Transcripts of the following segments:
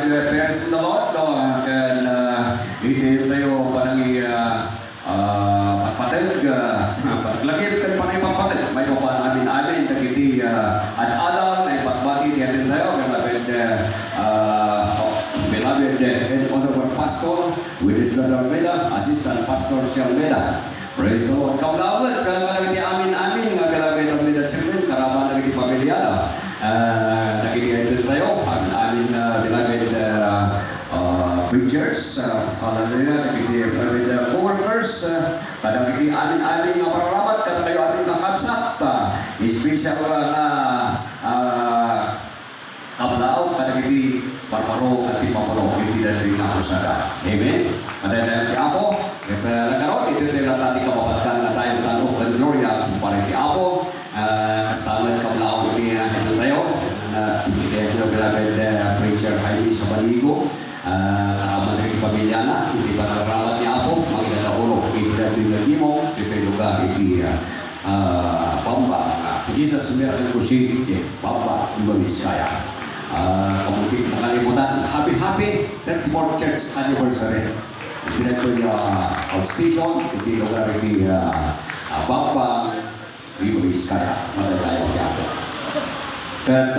praise the Lord, no? And hindi tayo panangi patpatag, paglagyan kan panay papatag, may pa namin dagiti at adam na ipatbati natin tayo, beloved and honorable pastor, with his brother Almeida, assistant pastor si Almeida. Praise the Lord. Kaulawat, kalagiti amin, nga beloved Almeida Children, karaman nagiti pamilyada. Nakikinig tayo, amin beloved preachers, hallelujah, beloved co-workers, kadagiti amin nga paralamat, kada tayo amin nga kabsat, special kablao, kadagiti parparo at tipaparo, iti dati nga usada. Amen? Madadayang ti Apo, nagkaroon, iti tayo natati kapapatkan na tayong tanong and gloria, kumpare ti Apo, kastaman kablao, iti tayo, iti ang beloved preacher Jaime Sabaligo, karaman na iti pamilya na, iti panaramat ni Apo, maginataulo, iti dati nga gimo, iti lugar, iti Bamba, Jesus Miracle Crusade, Bamba, Ibamis Kaya. Kamuntik na kalimutan, happy 34th church anniversary. Ito yung outstation, ito yung lugar, ito Bamba, Ibamis Kaya, madalayan dyan. At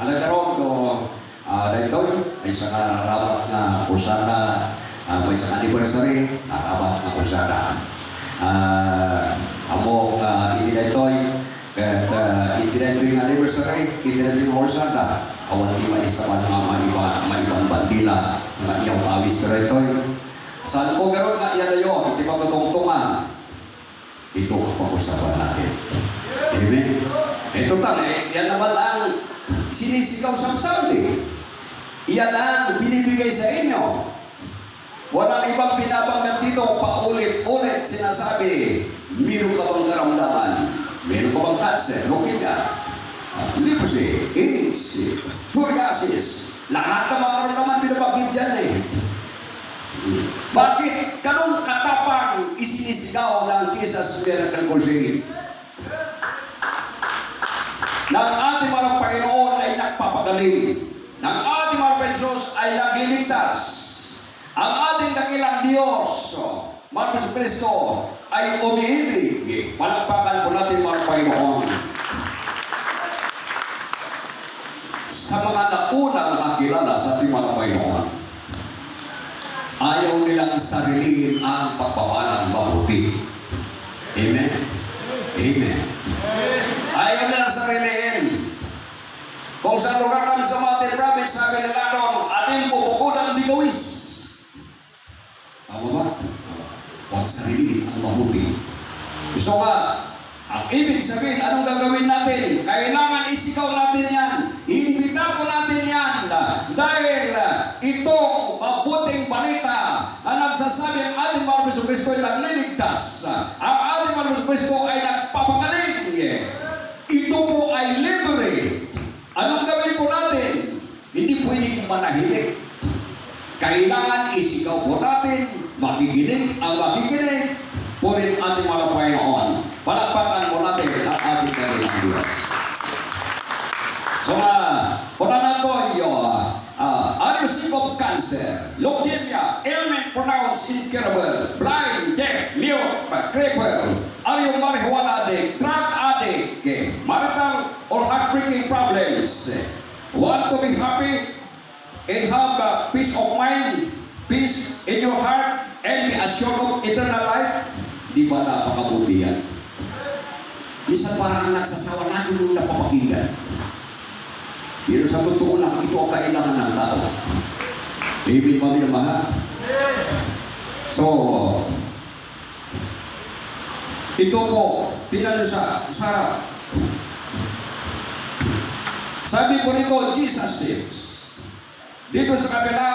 alagaroon ko, dito ay isang nararawat na kusana, may isang anniversary, nararawat na kusana. Among itinaytoy, at itinaytoy ng anniversary, itinaytoy ng kusana, awan di maisa pa nga maibang bandila, nga iyang awis tiraytoy. Saan ko garoon nga iyan ayo, hindi pa tutungtungan. Ito ang pag-usapan natin. Amen? Ito yan naman ang sinisigaw sa Sunday. Iyan ang binibigay sa inyo. Walang ibang binabanggan dito, paulit-ulit sinasabi, meron ka bang karamdaman? Meron ka bang cancer? Leukemia? Leprosy? AIDS? Psoriasis? Lahat ng mga karamdaman binabangkit dyan eh. Bakit ganun katapang isinisigaw ng Jesus Miracle Crusade? Ng ating mga Panginoon ay nagpapagaling. Ng ating mga Panginoon ay nagliligtas. Ang ating dakilang Diyos, Marcos Cristo, ay umiibig. Palakpakan po natin mga Panginoon. Sa mga naunang nakakilala sa ating mga Panginoon, ayaw nilang sarilihin ang pagpapalang mabuti. Amen? Amen. Ayaw nilang sarilihin. Kung sa lugar kami sa Mountain Province, sabi nila doon, ating pupukudan ang bigawis. Tama ba? Huwag sarilihin ang mabuti. So ang ibig sabihin, anong gagawin natin? Kailangan isigaw natin yan. Iimbita po natin yan. Dahil itong mabuting balita na nagsasabi ang ating Mahal na Kristo ay nagliligtas. Ang ating Mahal na Kristo ay nagpapagaling. Ito po ay libre. Anong gawin po natin? Hindi pwedeng manahimik. Kailangan isigaw po natin, makikinig ang makikinig po rin ating mga Panginoon. Palakpakan po natin ang ating kanilang Diyos. So, kung na ito are you sick of cancer, leukemia, ailment pronounced incurable, blind, deaf, mute, crippled, are you marijuana addict, drug addict, marital or heartbreaking problems, want to be happy and have peace of mind, peace in your heart, and be assured of eternal life? Di ba napakabuti yan? Minsan parang ang nagsasawa natin nung napapakinggan. Pero sa totoo lang, ito ang kailangan ng tao. Amen pa rin mahal. So, ito po, tingnan nyo sa sarap. Sabi po nito, Jesus heals. Dito sa kabila,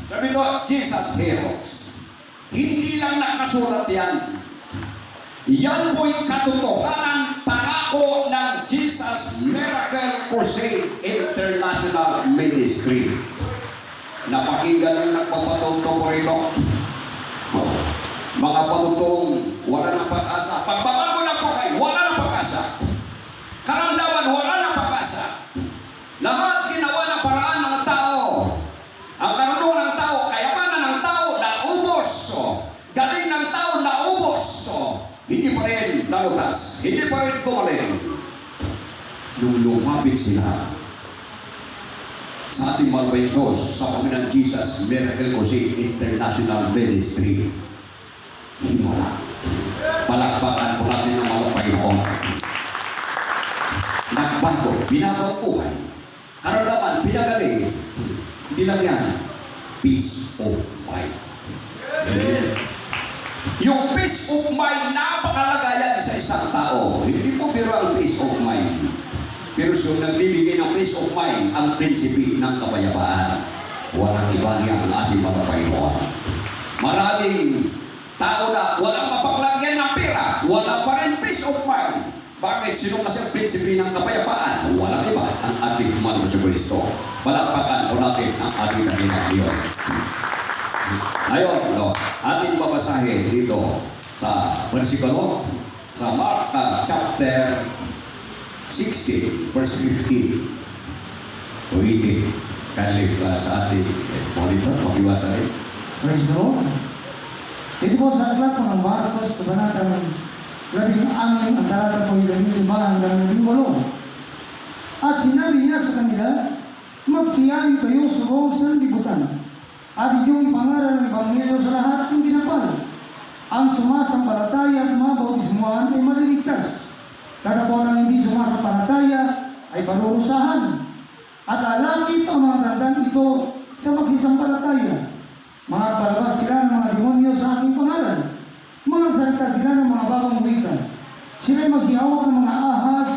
sabi ito, Jesus heals. Hindi lang nakasulat yan. Yan po yung katotohanan pangako ng Jesus Miracle Crusade International Ministry. Napakinggan yung nagpapatuto po rito. Mga patutong wala ng pag-asa. Pagbabago na po kayo, wala ng pag-asa. Karamdaman, wala ng pag-asa. Lahat ginawa ng paraan ng tao. hindi pa rin kumaling. Nung lumapit sila sa ating mga Diyos, sa Panginoon Jesus Miracle Crusade International Ministry, himala. Palakpakan po natin ng mga Panginoon. Nagbago, binago ang buhay. Karamdaman, pinagaling. Hindi lang yan, peace of mind. Amen. Yung peace of mind, napakalaga yan sa isang tao. Hindi po biro ang peace of mind. Pero so, nagbibigay ng peace of mind ang prinsipi ng kapayapaan. Walang iba niya ang ating mga Panginoon. Maraming tao na walang mapaglagyan ng pera, wala pa rin peace of mind. Bakit? Sino kasi ang prinsipi ng kapayapaan? Walang iba ang ating Panginoon sa Kristo. Palakpakan po natin ang ating dakilang Diyos. Ngayon, ating babasahin dito sa versikulo sa Mark chapter 16, verse 15 to 18. Kanilip sa ating monitor, makiwasa rin. Praise the Lord. Ito po sa aklat po ng Marcos, kabanatang 16, ang talata po 15 hanggang 18. At sinabi niya sa kanila, magsiyain kayo sa buong sanlibutan, at inyong ipangaral ng Ebanghelyo sa lahat ng pinapal. Ang sumasampalataya at mabautismuhan ay maliligtas. Katapos ang hindi sumasampalataya ay parurusahan. At alakip ang mga tandang ito sa magsisampalataya. Magpalabas sila ng mga demonyo sa aking pangalan. Magsalita sila ng mga bagong wika. Sila'y magsihawak ng mga ahas,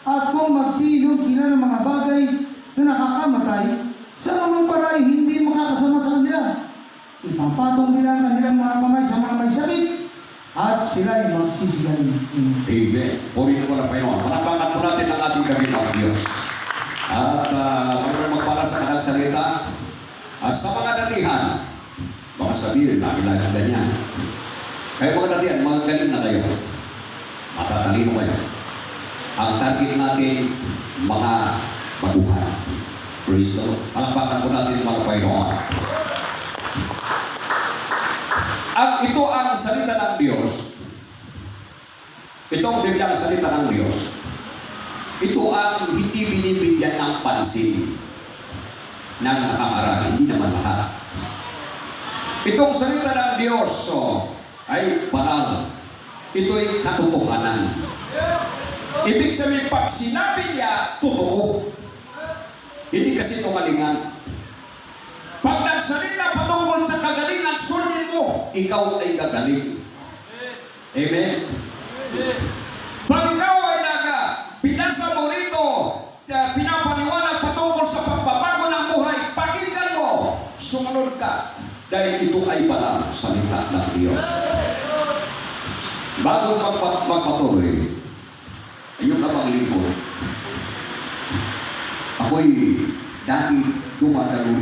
at kung magsilong sila ng mga bagay na nakakamatay, sa mga paray hindi makakasama sa kanila. Ipapatong nila ang kanilang mga kamay sa mga may sakit, at sila'y magsisigaling. Amen. Puri naman ang Panginoon. Panapangat po natin ang ating kabilang Diyos. At magpara sa kanang salita. Sa mga datihan, baka sabihin, lagi-lagi ganyan. Kaya mga datihan, mga galing na kayo. Matatalino kayo. Ang target natin, mga baguhan. Praise the Lord. Palapakan po natin mga Panginoon. At ito ang salita ng Diyos. Itong Biblia ang salita ng Diyos. Ito ang hindi binibigyan ng pansin ng nakakarami, hindi naman lahat. Itong salita ng Diyos ay banal. Ito'y katotohanan. Ibig sabihin, pag sinabi niya, totoo. Hindi kasi tumalingan. Pag nagsalita patungkol sa kagalingan, sundin mo, ikaw ay gagaling. Amen? Pag ikaw ay pinasa mo rito, pinapaliwanag patungkol sa pagbabago ng buhay, pakinggan mo, sumunod ka, dahil ito ay banal salita ng Diyos. Bago magpatuloy, ayun na maglingkod, ako'y dati dumadalo